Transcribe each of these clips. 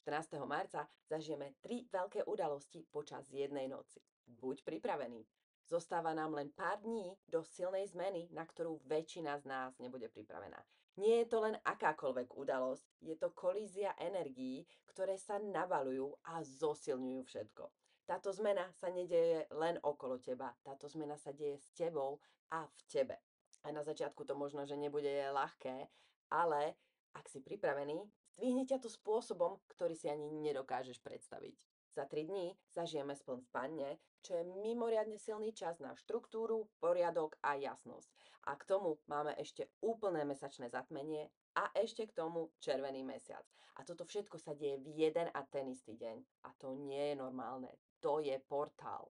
14. marca zažijeme 3 veľké udalosti počas jednej noci. Buď pripravený. Zostáva nám len pár dní do silnej zmeny, na ktorú väčšina z nás nebude pripravená. Nie je to len akákoľvek udalosť, je to kolízia energií, ktoré sa nabaľujú a zosilňujú všetko. Táto zmena sa nedeje len okolo teba, táto zmena sa deje s tebou a v tebe. A na začiatku to možno, že nebude ľahké, ale ak si pripravený, zdvihne ťa to spôsobom, ktorý si ani nedokážeš predstaviť. Za 3 dní zažijeme spln v panne, čo je mimoriadne silný čas na štruktúru, poriadok a jasnosť. A k tomu máme ešte úplné mesačné zatmenie a ešte k tomu červený mesiac. A toto všetko sa deje v jeden a ten istý deň. A to nie je normálne. To je portál.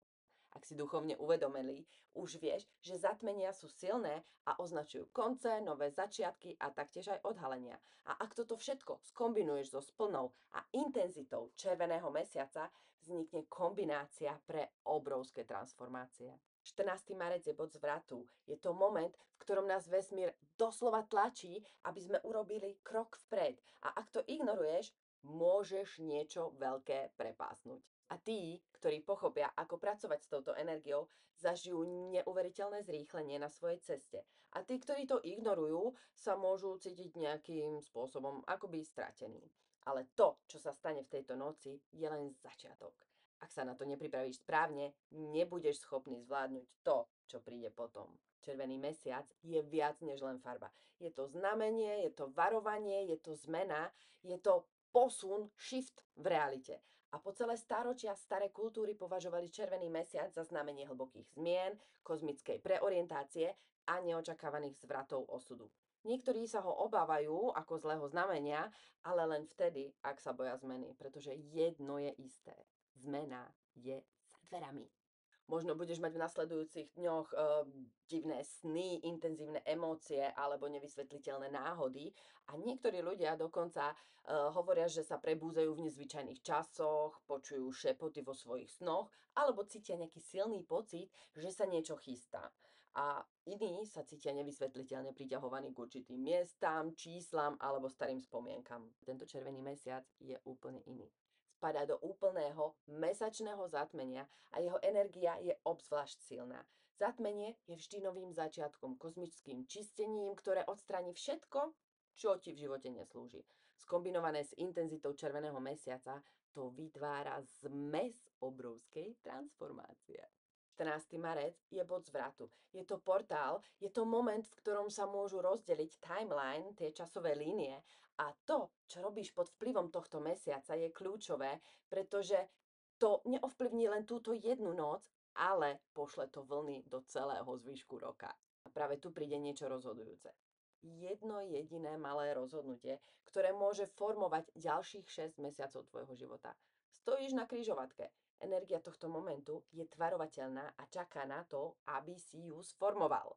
Ak si duchovne uvedomili, už vieš, že zatmenia sú silné a označujú konce, nové začiatky a taktiež aj odhalenia. A ak toto všetko skombinuješ so splnou a intenzitou červeného mesiaca, vznikne kombinácia pre obrovské transformácie. 14. marec je bod zvratu. Je to moment, v ktorom nás vesmír doslova tlačí, aby sme urobili krok vpred. A ak to ignoruješ, môžeš niečo veľké prepásnuť. A tí, ktorí pochopia, ako pracovať s touto energiou, zažijú neuveriteľné zrýchlenie na svojej ceste. A tí, ktorí to ignorujú, sa môžu cítiť nejakým spôsobom akoby stratení. Ale to, čo sa stane v tejto noci, je len začiatok. Ak sa na to nepripravíš správne, nebudeš schopný zvládnuť to, čo príde potom. Červený mesiac je viac než len farba. Je to znamenie, je to varovanie, je to zmena, je to posun, shift v realite. A po celé stáročia staré kultúry považovali červený mesiac za znamenie hlbokých zmien, kozmickej preorientácie a neočakávaných zvratov osudu. Niektorí sa ho obávajú ako zlého znamenia, ale len vtedy, ak sa boja zmeny, pretože jedno je isté. Zmena je za dverami. Možno budeš mať v nasledujúcich dňoch divné sny, intenzívne emócie alebo nevysvetliteľné náhody. A niektorí ľudia dokonca hovoria, že sa prebúzajú v nezvyčajných časoch, počujú šepoty vo svojich snoch alebo cítia nejaký silný pocit, že sa niečo chystá. A iní sa cítia nevysvetliteľne priťahovaní k určitým miestam, číslam alebo starým spomienkam. Tento červený mesiac je úplne iný. Spadá do úplného mesačného zatmenia a jeho energia je obzvlášť silná. Zatmenie je vždy novým začiatkom, kozmickým čistením, ktoré odstráni všetko, čo ti v živote neslúži. Skombinované s intenzitou červeného mesiaca to vytvára zmes obrovskej transformácie. 14. marec je bod zvratu. Je to portál, je to moment, v ktorom sa môžu rozdeliť timeline, tie časové línie. A to, čo robíš pod vplyvom tohto mesiaca, je kľúčové, pretože to neovplyvní len túto jednu noc, ale pošle to vlny do celého zvyšku roka. A práve tu príde niečo rozhodujúce. Jedno jediné malé rozhodnutie, ktoré môže formovať ďalších 6 mesiacov tvojho života. Stojíš na križovatke. Energia tohto momentu je tvarovateľná a čaká na to, aby si ju sformoval.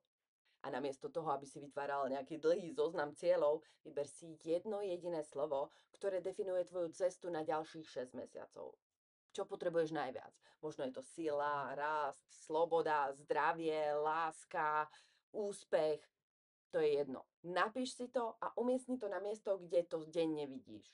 A namiesto toho, aby si vytváral nejaký dlhý zoznam cieľov, vyber si jedno jediné slovo, ktoré definuje tvoju cestu na ďalších 6 mesiacov. Čo potrebuješ najviac? Možno je to sila, rast, sloboda, zdravie, láska, úspech. To je jedno. Napíš si to a umiestni to na miesto, kde to denne vidíš.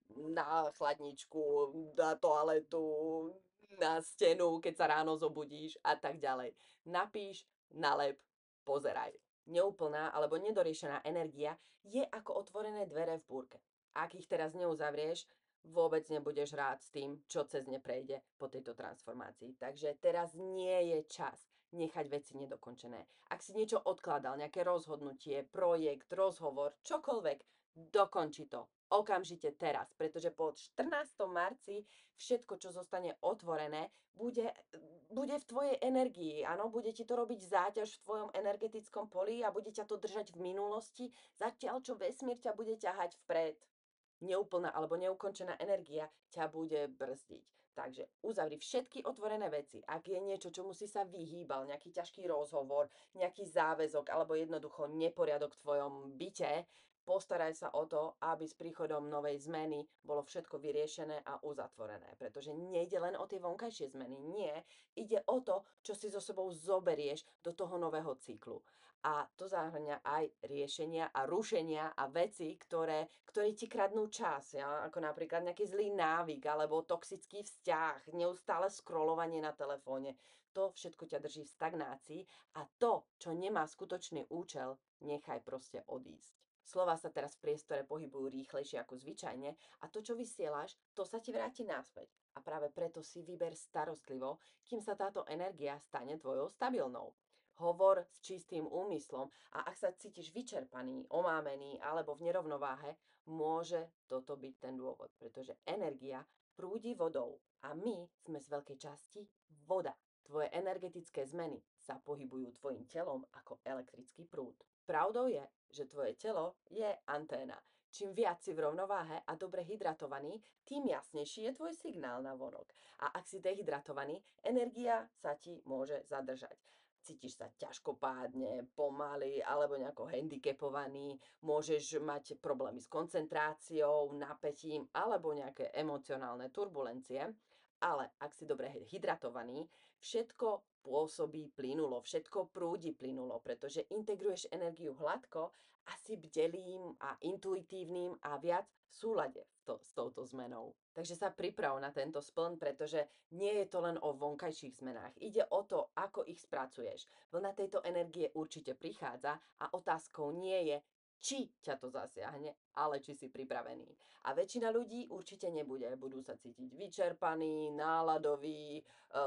Na chladničku, na toaletu, na stenu, keď sa ráno zobudíš a tak ďalej. Napíš, nalep, pozeraj. Neúplná alebo nedoriešená energia je ako otvorené dvere v búrke. Ak ich teraz neuzavrieš, vôbec nebudeš rád s tým, čo cez ne prejde po tejto transformácii. Takže teraz nie je čas nechať veci nedokončené. Ak si niečo odkladal, nejaké rozhodnutie, projekt, rozhovor, čokoľvek, dokonči to. Okamžite teraz, pretože po 14. marci všetko, čo zostane otvorené, bude v tvojej energii. Áno, bude ti to robiť záťaž v tvojom energetickom poli a bude ťa to držať v minulosti, zatiaľ čo vesmír ťa bude ťahať vpred. Neúplná alebo neukončená energia ťa bude brzdiť. Takže uzavri všetky otvorené veci. Ak je niečo, čomu si sa vyhýbal, nejaký ťažký rozhovor, nejaký záväzok alebo jednoducho neporiadok v tvojom byte, postaraj sa o to, aby s príchodom novej zmeny bolo všetko vyriešené a uzatvorené. Pretože nejde len o tie vonkajšie zmeny, nie. Ide o to, čo si so sebou zoberieš do toho nového cyklu. A to zahŕňa aj riešenia a rušenia a veci, ktoré ti kradnú čas. Ja? Ako napríklad nejaký zlý návyk alebo toxický vzťah, neustále scrollovanie na telefóne. To všetko ťa drží v stagnácii a to, čo nemá skutočný účel, nechaj proste odísť. Slova sa teraz v priestore pohybujú rýchlejšie ako zvyčajne a to, čo vysielaš, to sa ti vráti naspäť. A práve preto si vyber starostlivo, kým sa táto energia stane tvojou stabilnou. Hovor s čistým úmyslom a ak sa cítiš vyčerpaný, omámený alebo v nerovnováhe, môže toto byť ten dôvod, pretože energia prúdi vodou a my sme z veľkej časti voda. Tvoje energetické zmeny sa pohybujú tvojim telom ako elektrický prúd. Pravdou je, že tvoje telo je anténa. Čím viac si v rovnováhe a dobre hydratovaný, tým jasnejší je tvoj signál na vonok. A ak si dehydratovaný, energia sa ti môže zadržať. Cítiš sa ťažkopádne, pomaly alebo nejako handicapovaný, môžeš mať problémy s koncentráciou, napätím alebo nejaké emocionálne turbulencie. Ale ak si dobre hydratovaný, všetko pôsobí plynulo, všetko prúdi plynulo, pretože integruješ energiu hladko a si bdelým a intuitívnym a viac v súlade s touto zmenou. Takže sa priprav na tento spln, pretože nie je to len o vonkajších zmenách. Ide o to, ako ich spracuješ. Vlna tejto energie určite prichádza a otázkou nie je, či ťa to zasiahne, ale či si pripravený. A väčšina ľudí určite nebude. Budú sa cítiť vyčerpaní, náladoví,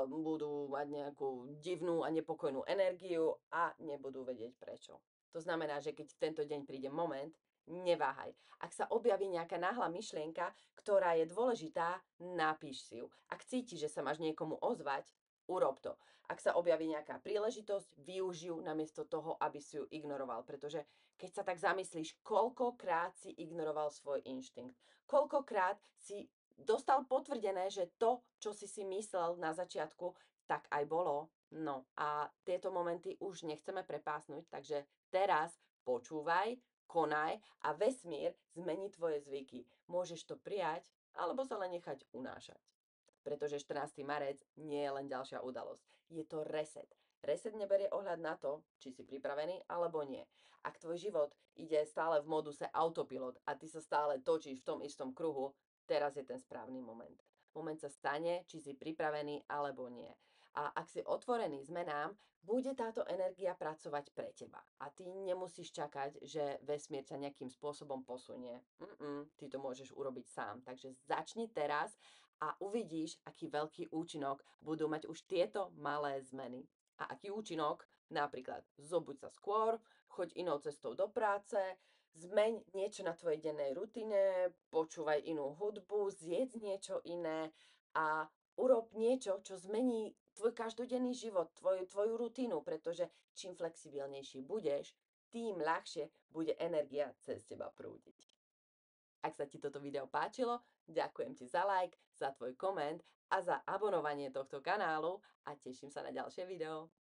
budú mať nejakú divnú a nepokojnú energiu a nebudú vedieť prečo. To znamená, že keď v tento deň príde moment, neváhaj. Ak sa objaví nejaká náhla myšlienka, ktorá je dôležitá, napíš si ju. Ak cítiš, že sa máš niekomu ozvať, urob to. Ak sa objaví nejaká príležitosť, využij ju namiesto toho, aby si ju ignoroval. Pretože keď sa tak zamyslíš, koľkokrát si ignoroval svoj inštinkt, koľkokrát si dostal potvrdené, že to, čo si myslel na začiatku, tak aj bolo. No a tieto momenty už nechceme prepásnuť, takže teraz počúvaj, konaj a vesmír zmení tvoje zvyky. Môžeš to prijať, alebo sa len nechať unášať. Pretože 14. marec nie je len ďalšia udalosť. Je to reset. Reset neberie ohľad na to, či si pripravený alebo nie. Ak tvoj život ide stále v moduse autopilot a ty sa stále točíš v tom istom kruhu, teraz je ten správny moment. Moment sa stane, či si pripravený alebo nie. A ak si otvorený zmenám, bude táto energia pracovať pre teba. A ty nemusíš čakať, že vesmír sa nejakým spôsobom posunie. Ty to môžeš urobiť sám. Takže začni teraz a uvidíš, aký veľký účinok budú mať už tieto malé zmeny. A aký účinok? Napríklad zobuď sa skôr, choď inou cestou do práce, zmeň niečo na tvojej dennej rutine, počúvaj inú hudbu, zjedz niečo iné a urob niečo, čo zmení tvoj každodenný život, tvoju rutinu, pretože čím flexibilnejší budeš, tým ľahšie bude energia cez teba prúdiť. Ak sa ti toto video páčilo, ďakujem ti za like, za tvoj koment a za abonovanie tohto kanálu a teším sa na ďalšie video.